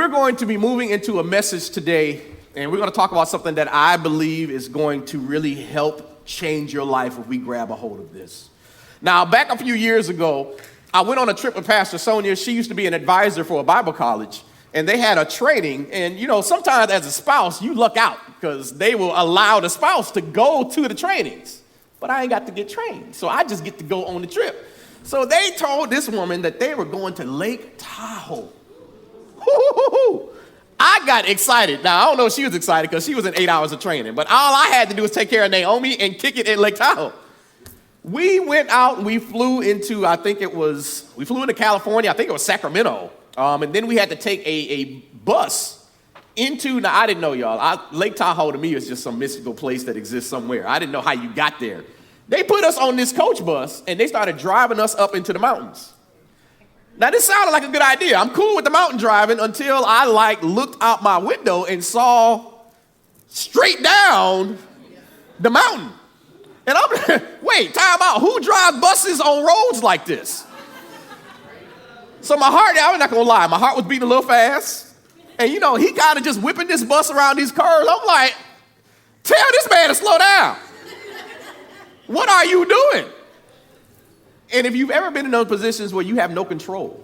we're going to be moving into a message today, and we're going to talk about something that I believe is going to really help change your life if we grab a hold of this. Now, back a few years ago, I went on a trip with Pastor Sonia. She used to be an advisor for a Bible college, and they had a training. And, you know, sometimes as a spouse, you luck out because they will allow the spouse to go to the trainings. But I ain't got to get trained, so I just get to go on the trip. So they told this woman that they were going to Lake Tahoe. I got excited. Now, I don't know if she was excited because she was in 8 hours of training, but all I had to do was take care of Naomi and kick it in Lake Tahoe. We went out and we flew into, we flew into California. I think it was Sacramento. And then we had to take a bus into, now I didn't know, y'all. Lake Tahoe to me is just some mystical place that exists somewhere. I didn't know how you got there. They put us on this coach bus and they started driving us up into the mountains. Now, this sounded like a good idea. I'm cool with the mountain driving until I looked out my window and saw straight down the mountain. And I'm wait, time out. Who drives buses on roads like this? So my heart, I'm not going to lie, my heart was beating a little fast. And, you know, he kind of just whipping this bus around these curves. I'm like, tell this man to slow down. What are you doing? And if you've ever been in those positions where you have no control,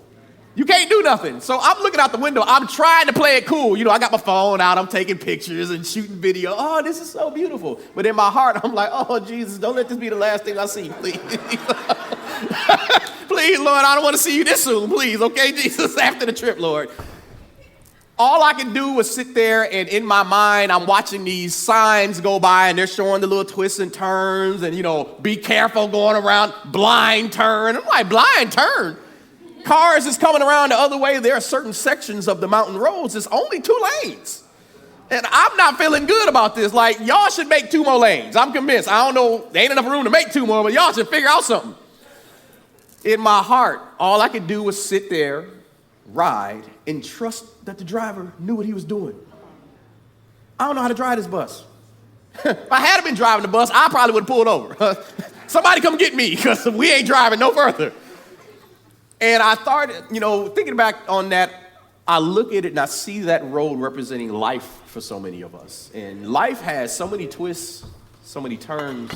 you can't do nothing. So I'm looking out the window. I'm trying to play it cool. You know, I got my phone out. I'm taking pictures and shooting video. Oh, this is so beautiful. But in my heart, I'm like, oh, Jesus, don't let this be the last thing I see, please. Please, Lord, I don't want to see you this soon, please. Okay, Jesus, after the trip, Lord. All I could do was sit there, and in my mind, I'm watching these signs go by, and they're showing the little twists and turns, and, you know, be careful going around, blind turn. I'm like, blind turn? Cars is coming around the other way. There are certain sections of the mountain roads. It's only 2 lanes. And I'm not feeling good about this. Like, y'all should make 2 more lanes. I'm convinced. I don't know, there ain't enough room to make 2 more, but y'all should figure out something. In my heart, all I could do was sit there, ride, and trust that the driver knew what he was doing. I don't know how to drive this bus. If I had been driving the bus, I probably would have pulled over. Somebody come get me because we ain't driving no further. And I started, you know, thinking back on that, I look at it and I see that road representing life for so many of us. And life has so many twists, so many turns.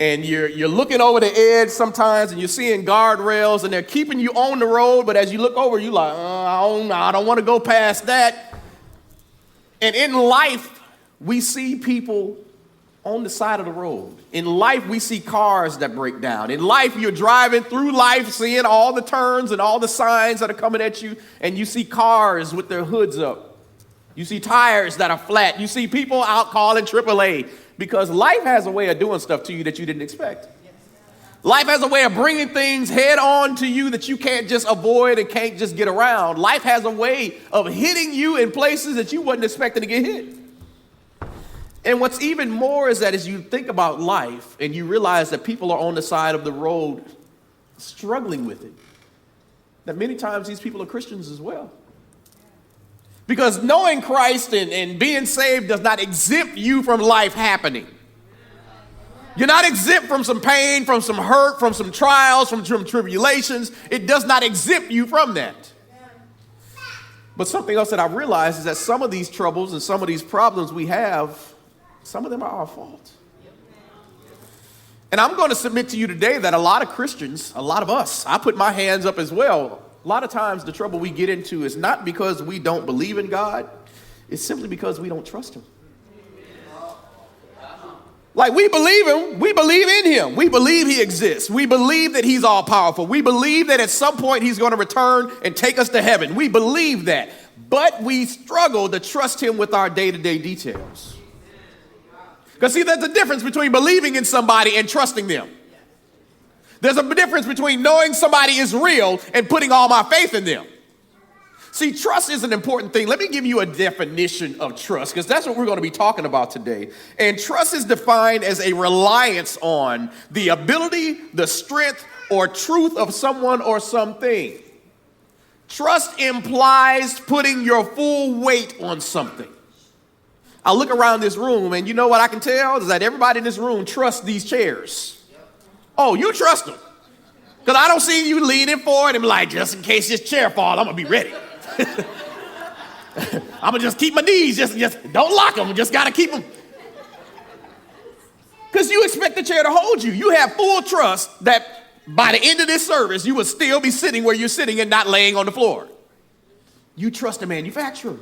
And you're looking over the edge sometimes and you're seeing guardrails and they're keeping you on the road. But as you look over, you're like, I don't want to go past that. And in life, we see people on the side of the road. In life, we see cars that break down. In life, you're driving through life, seeing all the turns and all the signs that are coming at you. And you see cars with their hoods up. You see tires that are flat. You see people out calling AAA. Because life has a way of doing stuff to you that you didn't expect. Life has a way of bringing things head on to you that you can't just avoid and can't just get around. Life has a way of hitting you in places that you wasn't expecting to get hit. And what's even more is that as you think about life and you realize that people are on the side of the road struggling with it, that many times these people are Christians as well. Because knowing Christ and being saved does not exempt you from life happening. You're not exempt from some pain, from some hurt, from some trials, from tribulations. It does not exempt you from that. But something else that I've realized is that some of these troubles and some of these problems we have, some of them are our fault. And I'm going to submit to you today that a lot of Christians, a lot of us, I put my hands up as well. A lot of times the trouble we get into is not because we don't believe in God. It's simply because we don't trust him. Like we believe him. We believe in him. We believe he exists. We believe that he's all powerful. We believe that at some point he's going to return and take us to heaven. We believe that. But we struggle to trust him with our day-to-day details. Because see, there's a difference between believing in somebody and trusting them. There's a difference between knowing somebody is real and putting all my faith in them. See, trust is an important thing. Let me give you a definition of trust, because that's what we're going to be talking about today. And trust is defined as a reliance on the ability, the strength, or truth of someone or something. Trust implies putting your full weight on something. I look around this room, and you know what I can tell is that everybody in this room trusts these chairs. Oh, you trust them. Because I don't see you leaning forward and be like, just in case this chair falls, I'm going to be ready. I'm going to just keep my knees. Just don't lock them. Just got to keep them. Because you expect the chair to hold you. You have full trust that by the end of this service, you will still be sitting where you're sitting and not laying on the floor. You trust the manufacturer.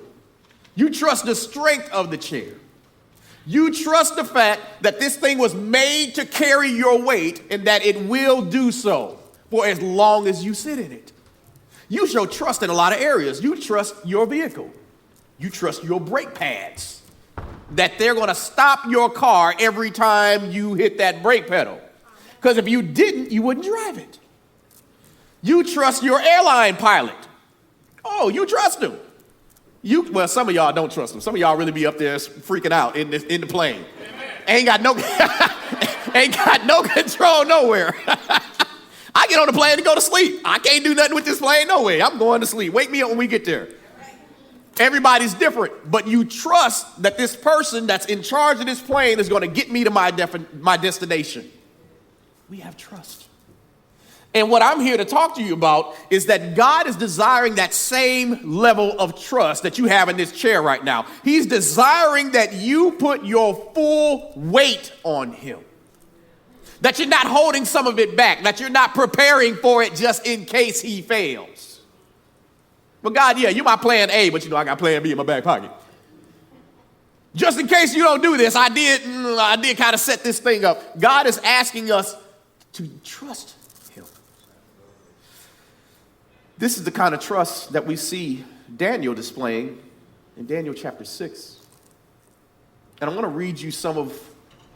You trust the strength of the chair. You trust the fact that this thing was made to carry your weight and that it will do so for as long as you sit in it. You show trust in a lot of areas. You trust your vehicle. You trust your brake pads, that they're going to stop your car every time you hit that brake pedal. Because if you didn't, you wouldn't drive it. You trust your airline pilot. Oh, you trust him. Well, some of y'all don't trust him. Some of y'all really be up there freaking out in the plane. Ain't got no control nowhere. I get on the plane to go to sleep. I can't do nothing with this plane no way. I'm going to sleep. Wake me up when we get there. Everybody's different, but you trust that this person that's in charge of this plane is going to get me to my destination. We have trust. And what I'm here to talk to you about is that God is desiring that same level of trust that you have in this chair right now. He's desiring that you put your full weight on him. That you're not holding some of it back, that you're not preparing for it just in case he fails. Well, God, yeah, you're my plan A, but I got plan B in my back pocket. Just in case you don't do this, I did kind of set this thing up. God is asking us to trust him. This is the kind of trust that we see Daniel displaying in Daniel chapter 6. And I want to read you some of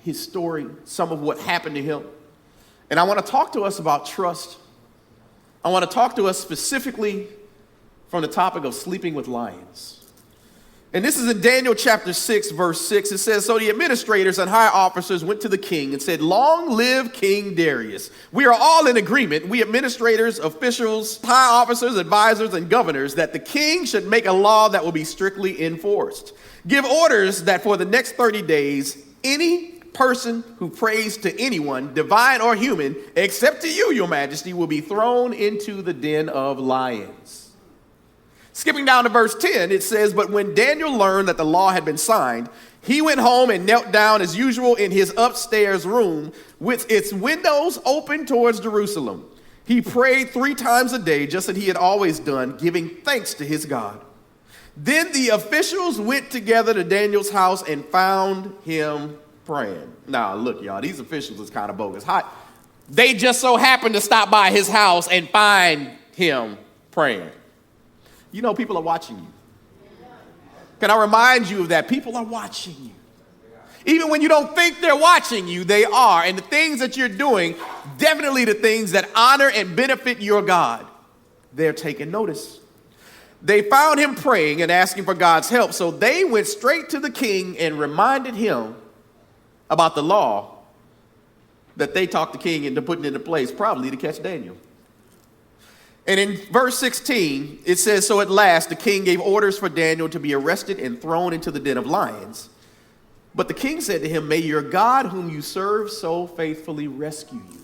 his story, some of what happened to him. And I want to talk to us about trust. I want to talk to us specifically from the topic of sleeping with lions. And this is in Daniel chapter 6, verse 6. It says, so the administrators and high officers went to the king and said, long live King Darius. We are all in agreement, we administrators, officials, high officers, advisors, and governors, that the king should make a law that will be strictly enforced. Give orders that for the next 30 days, any person who prays to anyone, divine or human, except to you, your majesty, will be thrown into the den of lions. Skipping down to verse 10, it says, but when Daniel learned that the law had been signed, he went home and knelt down as usual in his upstairs room with its windows open towards Jerusalem. He prayed 3 times a day, just as he had always done, giving thanks to his God. Then the officials went together to Daniel's house and found him praying. Now, look, y'all, these officials is kind of bogus. They just so happened to stop by his house and find him praying. You know, people are watching you. Can I remind you of that? People are watching you. Even when you don't think they're watching you, they are. And the things that you're doing, definitely the things that honor and benefit your God, they're taking notice. They found him praying and asking for God's help, so they went straight to the king and reminded him about the law that they talked the king into putting into place, probably to catch Daniel. And in verse 16, it says, so at last the king gave orders for Daniel to be arrested and thrown into the den of lions. But the king said to him, may your God whom you serve so faithfully rescue you.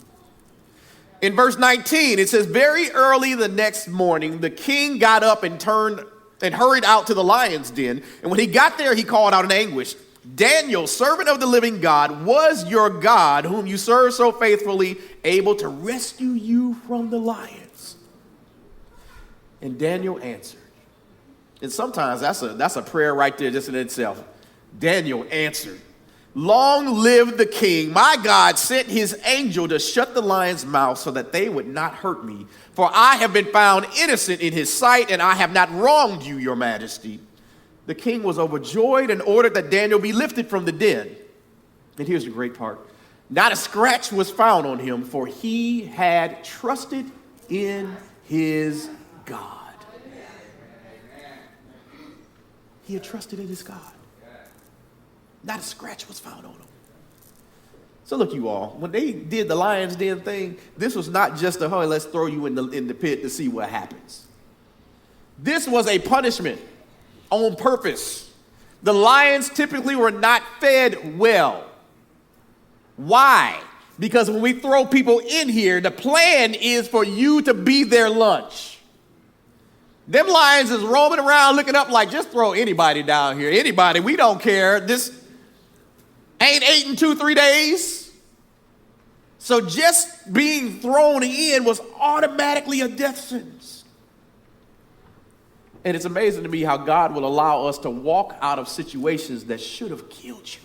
In verse 19, it says, very early the next morning, the king got up and hurried out to the lion's den. And when he got there, he called out in anguish, Daniel, servant of the living God, was your God whom you serve so faithfully able to rescue you from the lions? And Daniel answered. And sometimes that's a prayer right there just in itself. Daniel answered, long live the king. My God sent his angel to shut the lion's mouth so that they would not hurt me. For I have been found innocent in his sight, and I have not wronged you, your majesty. The king was overjoyed and ordered that Daniel be lifted from the den. And here's the great part. Not a scratch was found on him, for he had trusted in his God. He had trusted in his God. Not a scratch was found on him. So look, you all, when they did the lion's den thing, this was not just let's throw you in the pit to see what happens. This was a punishment on purpose. The lions typically were not fed well. Why? Because when we throw people in here, the plan is for you to be their lunch. Them lions is roaming around looking up like, just throw anybody down here. Anybody, we don't care. This ain't 8 in 2-3 days. So just being thrown in was automatically a death sentence. And it's amazing to me how God will allow us to walk out of situations that should have killed you.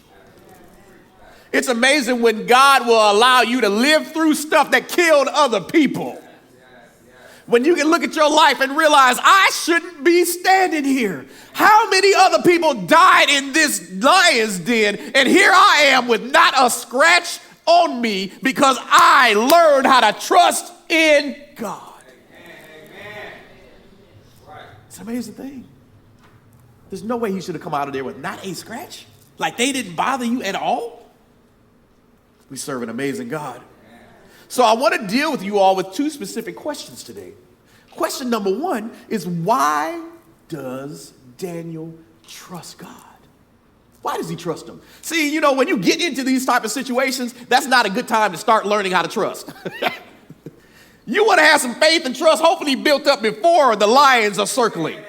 It's amazing when God will allow you to live through stuff that killed other people. When you can look at your life and realize, I shouldn't be standing here. How many other people died in this lion's den, and here I am with not a scratch on me because I learned how to trust in God. It's an amazing thing. There's no way he should have come out of there with not a scratch. Like they didn't bother you at all. We serve an amazing God. So I want to deal with you all with two specific questions today. Question number one is, why does Daniel trust God? Why does he trust him? See, you know, when you get into these type of situations, that's not a good time to start learning how to trust. You want to have some faith and trust, hopefully built up before the lions are circling,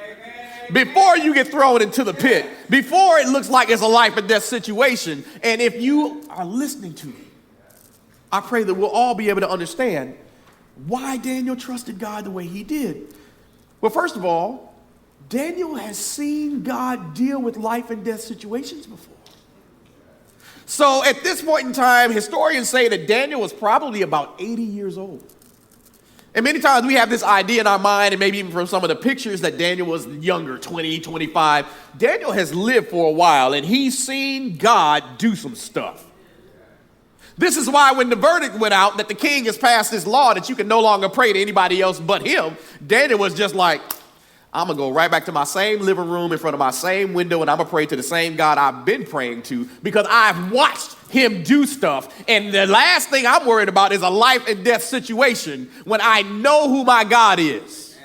before you get thrown into the pit, before it looks like it's a life and death situation. And if you are listening to me, I pray that we'll all be able to understand why Daniel trusted God the way he did. Well, first of all, Daniel has seen God deal with life and death situations before. So at this point in time, historians say that Daniel was probably about 80 years old. And many times we have this idea in our mind, and maybe even from some of the pictures, that Daniel was younger, 20, 25. Daniel has lived for a while, and he's seen God do some stuff. This is why when the verdict went out that the king has passed this law that you can no longer pray to anybody else but him, Daniel was just like, I'm going to go right back to my same living room in front of my same window, and I'm going to pray to the same God I've been praying to, because I've watched him do stuff. And the last thing I'm worried about is a life and death situation when I know who my God is.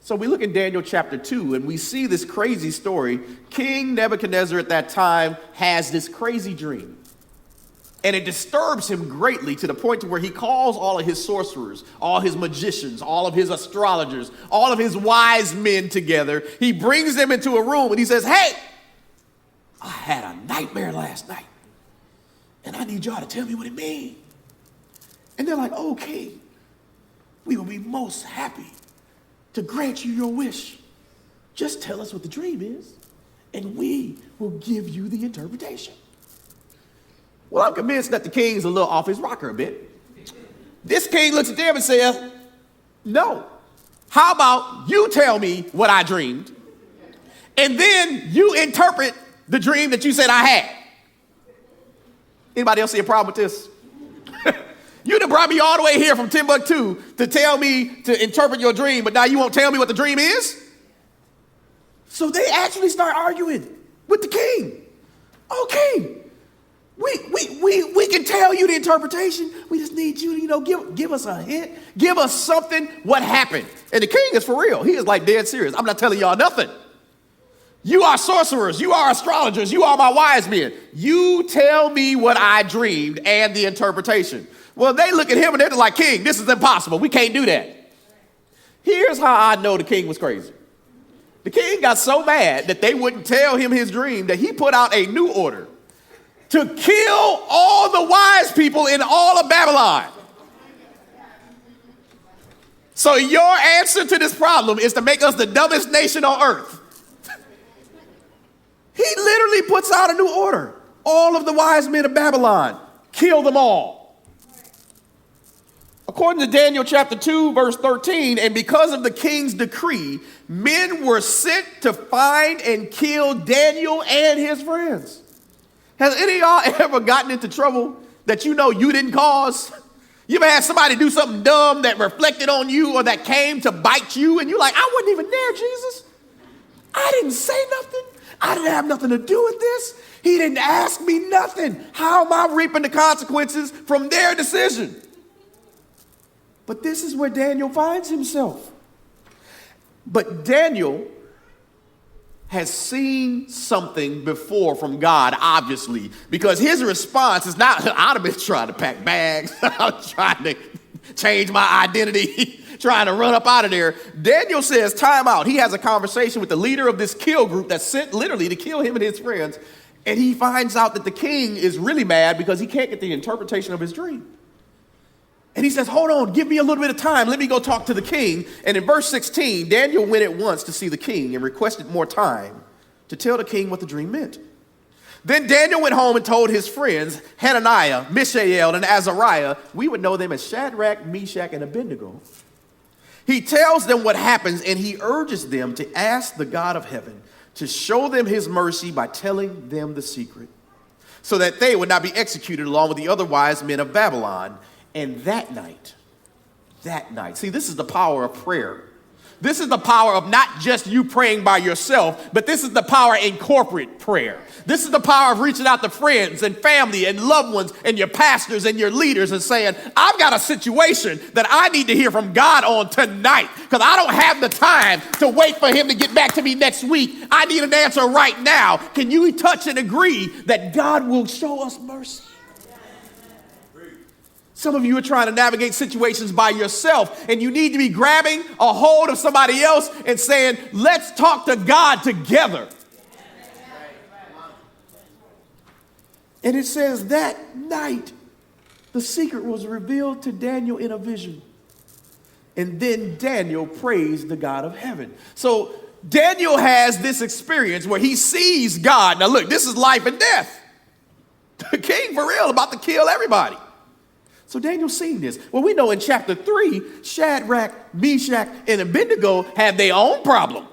So we look in Daniel chapter 2, and we see this crazy story. King Nebuchadnezzar at that time has this crazy dream. And it disturbs him greatly to the point to where he calls all of his sorcerers, all his magicians, all of his astrologers, all of his wise men together. He brings them into a room and he says, hey, I had a nightmare last night, and I need y'all to tell me what it means. And they're like, okay, we will be most happy to grant you your wish. Just tell us what the dream is, and we will give you the interpretation. Well, I'm convinced that the king's a little off his rocker a bit. This king looks at them and says, no. How about you tell me what I dreamed, and then you interpret the dream that you said I had. Anybody else see a problem with this? You done brought me all the way here from Timbuktu to tell me to interpret your dream, but now you won't tell me what the dream is? So they actually start arguing with the king. Okay. We can tell you the interpretation. We just need you to, give us a hint. Give us something. What happened? And the king is for real. He is like dead serious. I'm not telling y'all nothing. You are sorcerers. You are astrologers. You are my wise men. You tell me what I dreamed and the interpretation. Well, they look at him and they're like, king, this is impossible. We can't do that. Here's how I know the king was crazy. The king got so mad that they wouldn't tell him his dream that he put out a new order to kill all the wise people in all of Babylon. So your answer to this problem is to make us the dumbest nation on earth. He literally puts out a new order. All of the wise men of Babylon, kill them all. According to Daniel chapter 2, verse 13, and because of the king's decree, men were sent to find and kill Daniel and his friends. Has any of y'all ever gotten into trouble that you know you didn't cause? You ever had somebody do something dumb that reflected on you or that came to bite you, and you're like, I wasn't even there, Jesus. I didn't say nothing. I didn't have nothing to do with this. He didn't ask me nothing. How am I reaping the consequences from their decision? But this is where Daniel finds himself. But Daniel has seen something before from God, obviously, because his response is not, I'd have been trying to pack bags. I'm trying to change my identity, trying to run up out of there. Daniel says, time out. He has a conversation with the leader of this kill group that's sent literally to kill him and his friends. And he finds out that the king is really mad because he can't get the interpretation of his dream. And he says, hold on, give me a little bit of time. Let me go talk to the king. And in verse 16, Daniel went at once to see the king and requested more time to tell the king what the dream meant. Then Daniel went home and told his friends, Hananiah, Mishael, and Azariah, we would know them as Shadrach, Meshach, and Abednego. He tells them what happens, and he urges them to ask the God of heaven to show them his mercy by telling them the secret, so that they would not be executed along with the other wise men of Babylon. And that night, see, this is the power of prayer. This is the power of not just you praying by yourself, but this is the power in corporate prayer. This is the power of reaching out to friends and family and loved ones and your pastors and your leaders and saying, I've got a situation that I need to hear from God on tonight because I don't have the time to wait for him to get back to me next week. I need an answer right now. Can you touch and agree that God will show us mercy? Some of you are trying to navigate situations by yourself, and you need to be grabbing a hold of somebody else and saying, let's talk to God together. And it says that night, the secret was revealed to Daniel in a vision. And then Daniel praised the God of heaven. So Daniel has this experience where he sees God. Now look, this is life and death. The king for real about to kill everybody. So Daniel's seen this. Well, we know in chapter 3, Shadrach, Meshach, and Abednego had their own problem,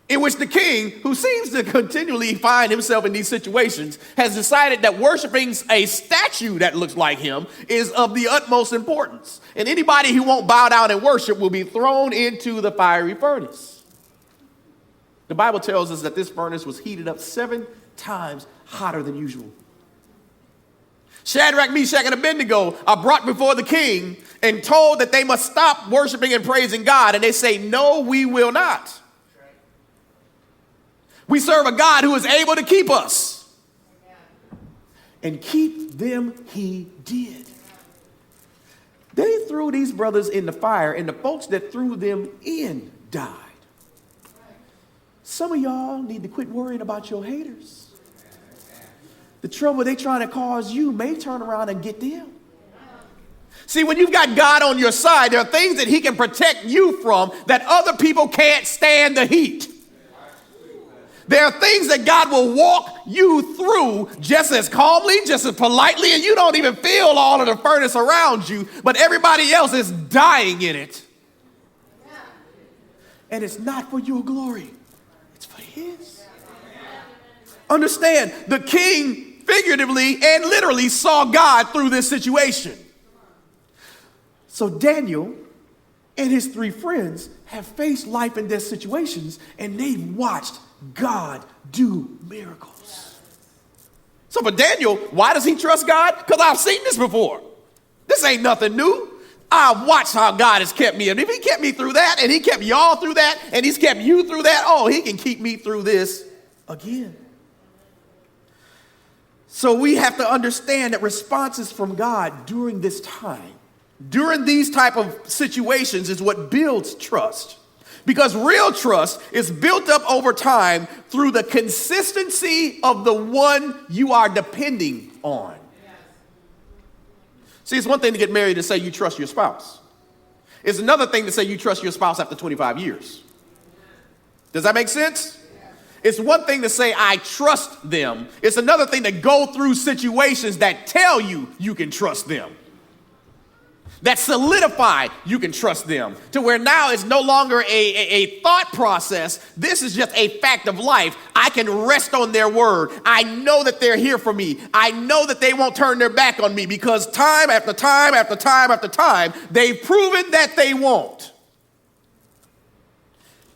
in which the king, who seems to continually find himself in these situations, has decided that worshiping a statue that looks like him is of the utmost importance. And anybody who won't bow down and worship will be thrown into the fiery furnace. The Bible tells us that this furnace was heated up 7 times hotter than usual. Shadrach, Meshach, and Abednego are brought before the king and told that they must stop worshiping and praising God. And they say, no, we will not. We serve a God who is able to keep us. And keep them he did. They threw these brothers in the fire, and the folks that threw them in died. Some of y'all need to quit worrying about your haters. The trouble they trying to cause you may turn around and get them. See, when you've got God on your side, there are things that he can protect you from that other people can't stand the heat. There are things that God will walk you through just as calmly, just as politely, and you don't even feel all of the furnace around you, but everybody else is dying in it. And it's not for your glory. It's for his. Understand, the king figuratively and literally saw God through this situation. So Daniel and his 3 friends have faced life and death situations, and they've watched God do miracles. So for Daniel, why does he trust God? Because I've seen this before. This ain't nothing new. I've watched how God has kept me. And if he kept me through that, and he kept y'all through that, and he's kept you through that, oh, he can keep me through this again. So we have to understand that responses from God during this time, during these type of situations, is what builds trust. Because real trust is built up over time through the consistency of the one you are depending on. See, it's one thing to get married and say you trust your spouse. It's another thing to say you trust your spouse after 25 years. Does that make sense? It's one thing to say, I trust them. It's another thing to go through situations that tell you you can trust them, that solidify you can trust them, to where now it's no longer a thought process. This is just a fact of life. I can rest on their word. I know that they're here for me. I know that they won't turn their back on me because time after time after time after time, they've proven that they won't.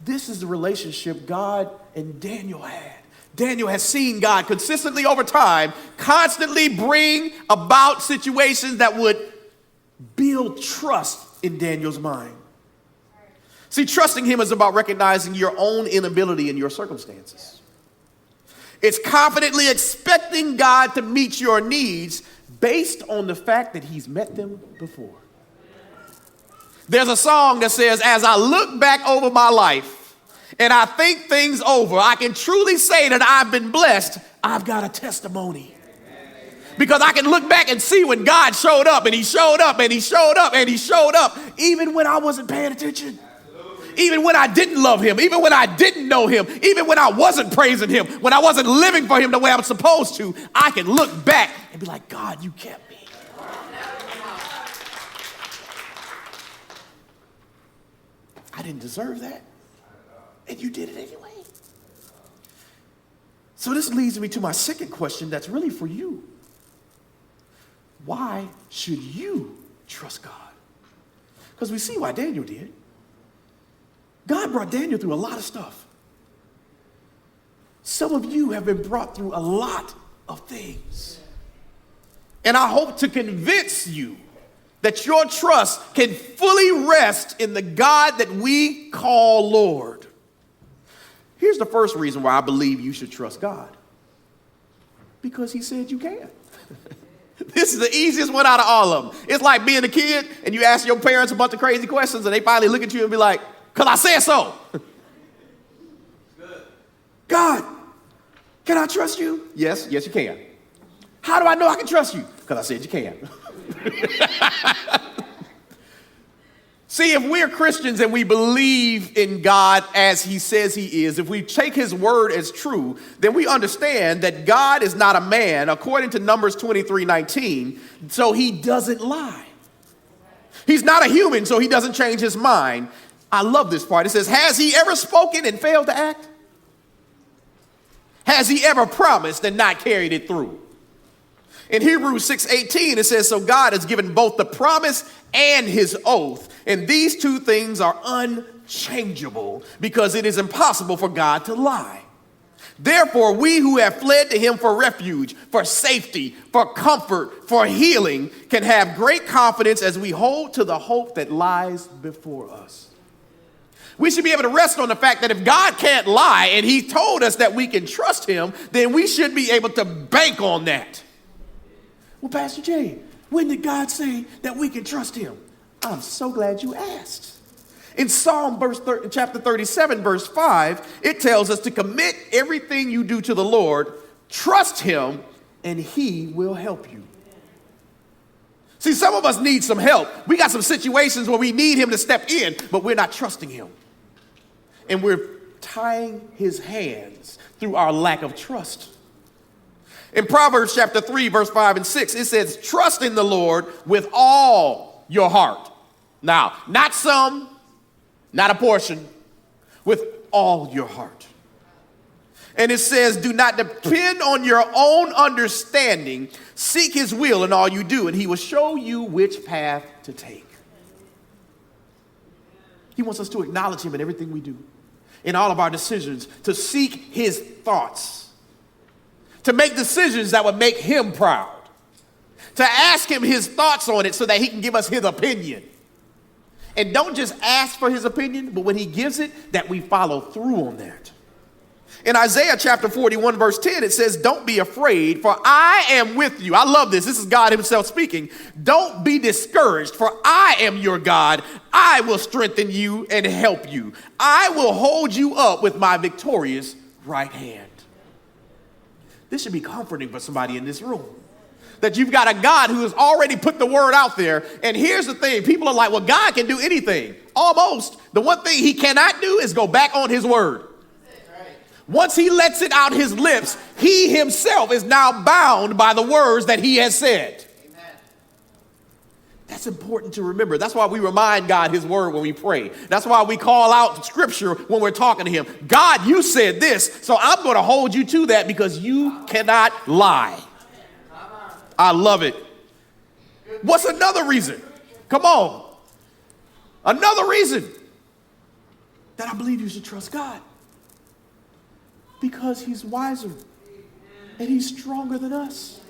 This is the relationship God and Daniel had. Daniel has seen God consistently over time, constantly bring about situations that would build trust in Daniel's mind. See, trusting him is about recognizing your own inability in your circumstances. It's confidently expecting God to meet your needs based on the fact that he's met them before. There's a song that says, as I look back over my life and I think things over, I can truly say that I've been blessed. I've got a testimony. Because I can look back and see when God showed up and he showed up and he showed up and he showed up, even when I wasn't paying attention. Even when I didn't love him, even when I didn't know him, even when I wasn't praising him, when I wasn't living for him the way I was supposed to, I can look back and be like, God, you kept me. I didn't deserve that, and you did it anyway. So this leads me to my second question that's really for you. Why should you trust God? Because we see why Daniel did. God brought Daniel through a lot of stuff. Some of you have been brought through a lot of things. And I hope to convince you that your trust can fully rest in the God that we call Lord. Here's the first reason why I believe you should trust God. Because he said you can. This is the easiest one out of all of them. It's like being a kid and you ask your parents a bunch of crazy questions and they finally look at you and be like, because I said so. God, can I trust you? Yes, you can. How do I know I can trust you? Because I said you can. See, if we're Christians and we believe in God as he says he is, if we take his word as true, then we understand that God is not a man, according to Numbers 23:19, so he doesn't lie. He's not a human, so he doesn't change his mind. I love this part. It says, has he ever spoken and failed to act? Has he ever promised and not carried it through? In Hebrews 6:18, it says, so God has given both the promise and his oath, and these two things are unchangeable because it is impossible for God to lie. Therefore, we who have fled to him for refuge, for safety, for comfort, for healing, can have great confidence as we hold to the hope that lies before us. We should be able to rest on the fact that if God can't lie and he told us that we can trust him, then we should be able to bank on that. Well, Pastor Jay, when did God say that we can trust him? I'm so glad you asked. In Psalm chapter 37, verse 5, it tells us to commit everything you do to the Lord, trust him, and he will help you. See, some of us need some help. We got some situations where we need him to step in, but we're not trusting him. And we're tying his hands through our lack of trust. In Proverbs chapter 3, verse 5 and 6, it says, trust in the Lord with all your heart. Now, not some, not a portion, with all your heart. And it says, do not depend on your own understanding. Seek his will in all you do, and he will show you which path to take. He wants us to acknowledge him in everything we do, in all of our decisions, to seek his thoughts, to make decisions that would make him proud, to ask him his thoughts on it so that he can give us his opinion. And don't just ask for his opinion, but when he gives it, that we follow through on that. In Isaiah chapter 41, verse 10, it says, don't be afraid, for I am with you. I love this. This is God himself speaking. Don't be discouraged, for I am your God. I will strengthen you and help you. I will hold you up with my victorious right hand. This should be comforting for somebody in this room, that you've got a God who has already put the word out there. And here's the thing. People are like, well, God can do anything. Almost. The one thing he cannot do is go back on his word. Once he lets it out his lips, he himself is now bound by the words that he has said. Amen. That's important to remember. That's why we remind God his word when we pray. That's why we call out scripture when we're talking to him. God, you said this, so I'm going to hold you to that because you cannot lie. I love it. What's another reason? Come on. Another reason that I believe you should trust God. Because he's wiser and he's stronger than us.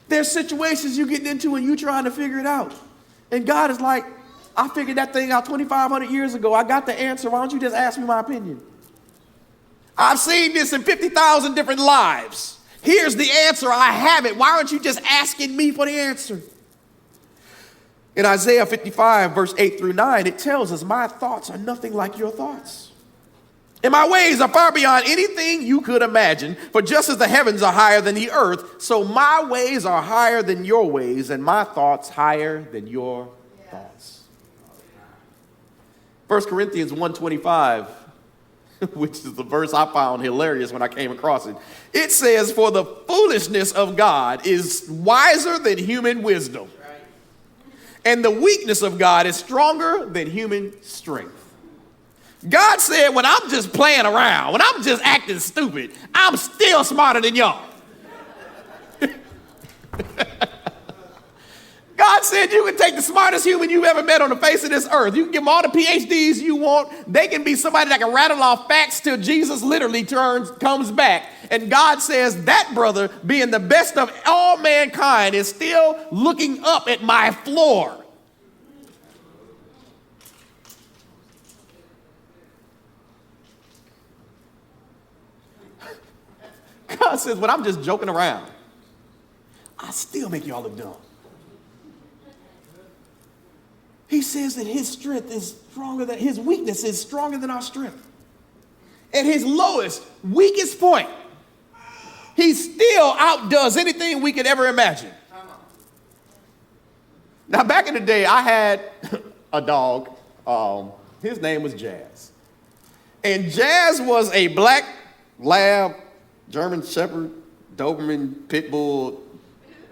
There's situations you're getting into and you're trying to figure it out. And God is like, I figured that thing out 2,500 years ago. I got the answer. Why don't you just ask me my opinion? I've seen this in 50,000 different lives. Here's the answer. I have it. Why aren't you just asking me for the answer? In Isaiah 55, verse 8 through 9, it tells us, my thoughts are nothing like your thoughts, and my ways are far beyond anything you could imagine. For just as the heavens are higher than the earth, so my ways are higher than your ways, and my thoughts higher than your thoughts. 1 Corinthians 1:25, which is the verse I found hilarious when I came across it. It says, for the foolishness of God is wiser than human wisdom, and the weakness of God is stronger than human strength. God said, when I'm just playing around, when I'm just acting stupid, I'm still smarter than y'all. God said you can take the smartest human you've ever met on the face of this earth. You can give them all the PhDs you want. They can be somebody that can rattle off facts till Jesus literally comes back. And God says that brother, being the best of all mankind, is still looking up at my floor. God says, when I'm just joking around, I still make y'all look dumb. He says that his strength is stronger than, his weakness is stronger than our strength. At his lowest, weakest point, he still outdoes anything we could ever imagine. Now, back in the day, I had a dog. His name was Jazz. And Jazz was a black lab, German Shepherd, Doberman, Pit Bull,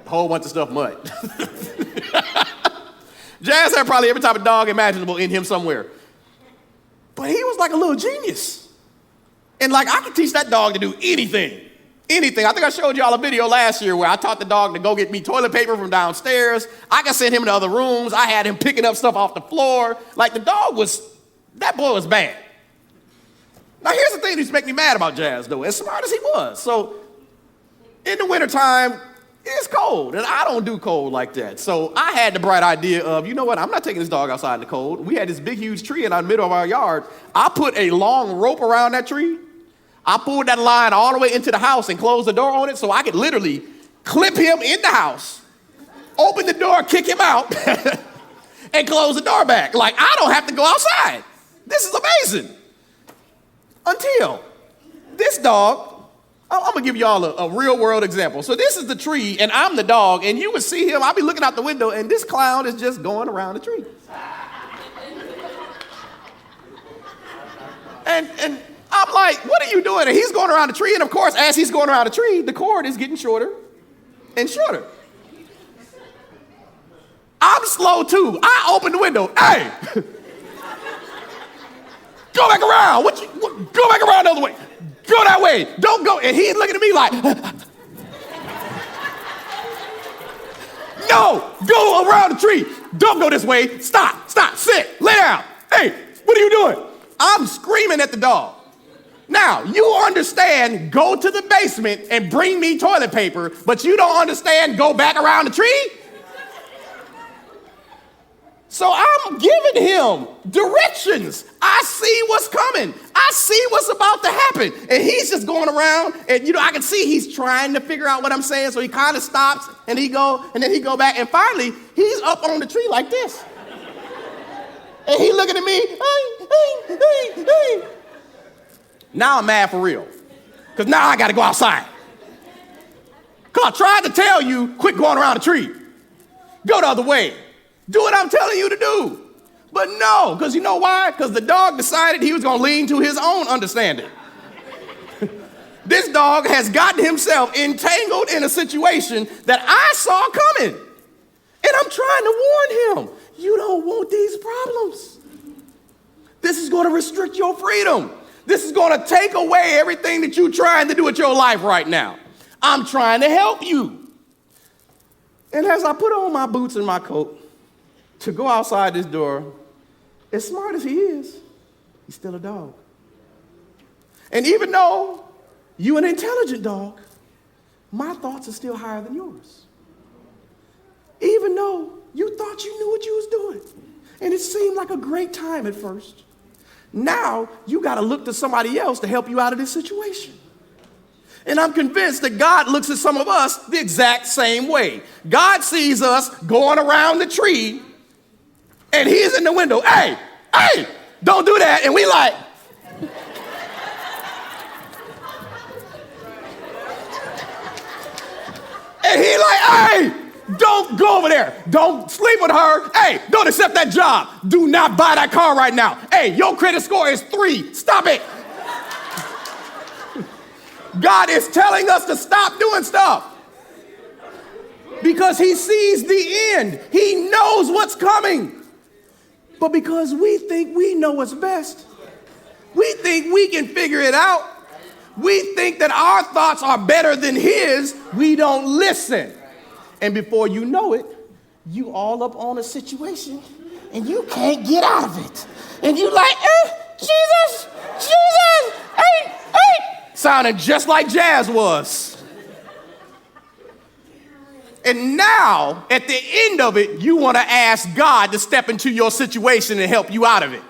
a whole bunch of stuff mutt. Jazz had probably every type of dog imaginable in him somewhere. But he was like a little genius. And like I could teach that dog to do anything. Anything. I think I showed y'all a video last year where I taught the dog to go get me toilet paper from downstairs. I could send him to other rooms. I had him picking up stuff off the floor. Like that boy was bad. Now, here's the thing that used to make me mad about Jazz, though, as smart as he was. So, in the wintertime, it's cold, and I don't do cold like that. So, I had the bright idea of, you know what, I'm not taking this dog outside in the cold. We had this big, huge tree in the middle of our yard. I put a long rope around that tree. I pulled that line all the way into the house and closed the door on it so I could literally clip him in the house, open the door, kick him out, and close the door back. Like, I don't have to go outside. This is amazing. Until this dog, I'm going to give y'all a real world example. So this is the tree, and I'm the dog, and you would see him. I'll be looking out the window, and this clown is just going around the tree. And I'm like, what are you doing? And he's going around the tree, and of course, as he's going around the tree, the cord is getting shorter and shorter. I'm slow, too. I open the window. Hey! Go back around. Go back around the other way. Go that way. Don't go. And he's looking at me like, no, go around the tree. Don't go this way. Stop, sit, lay down. Hey, what are you doing? I'm screaming at the dog. Now, you understand, go to the basement and bring me toilet paper, but you don't understand, go back around the tree? So I'm giving him directions. I see what's coming. I see what's about to happen. And he's just going around, and I can see he's trying to figure out what I'm saying, so he kind of stops, and then he go back, and finally, he's up on the tree like this. And he looking at me, hey. Now I'm mad for real, because now I got to go outside. Because I tried to tell you, quit going around the tree. Go the other way. Do what I'm telling you to do. But no, because you know why? Because the dog decided he was going to lean to his own understanding. This dog has gotten himself entangled in a situation that I saw coming. And I'm trying to warn him. You don't want these problems. This is going to restrict your freedom. This is going to take away everything that you're trying to do with your life right now. I'm trying to help you. And as I put on my boots and my coat to go outside this door, as smart as he is, he's still a dog. And even though you're an intelligent dog, my thoughts are still higher than yours. Even though you thought you knew what you was doing, and it seemed like a great time at first, now you got to look to somebody else to help you out of this situation. And I'm convinced that God looks at some of us the exact same way. God sees us going around the tree, And he's in the window, hey, don't do that. And we like, and he like, hey, don't go over there. Don't sleep with her. Hey, don't accept that job. Do not buy that car right now. Hey, your credit score is 3. Stop it. God is telling us to stop doing stuff because he sees the end. He knows what's coming. But because we think we know what's best, we think we can figure it out, we think that our thoughts are better than his, we don't listen. And before you know it, you all up on a situation and you can't get out of it. And you like, Jesus, hey. Sounding just like Jazz was. And now, at the end of it, you want to ask God to step into your situation and help you out of it.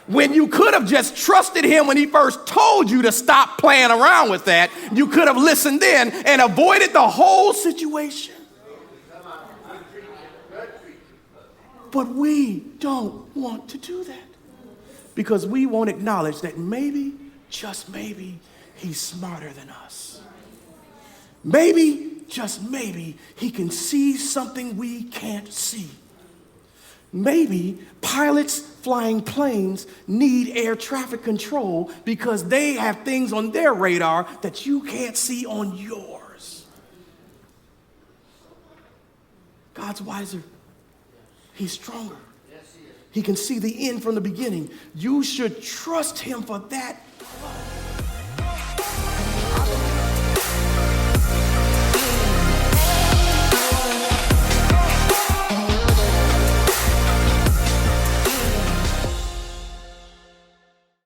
When you could have just trusted him when he first told you to stop playing around with that, you could have listened then and avoided the whole situation. But we don't want to do that because we won't acknowledge that maybe, just maybe, he's smarter than us. Maybe, just maybe, he can see something we can't see. Maybe pilots flying planes need air traffic control because they have things on their radar that you can't see on yours. God's wiser. He's stronger. He can see the end from the beginning. You should trust him for that.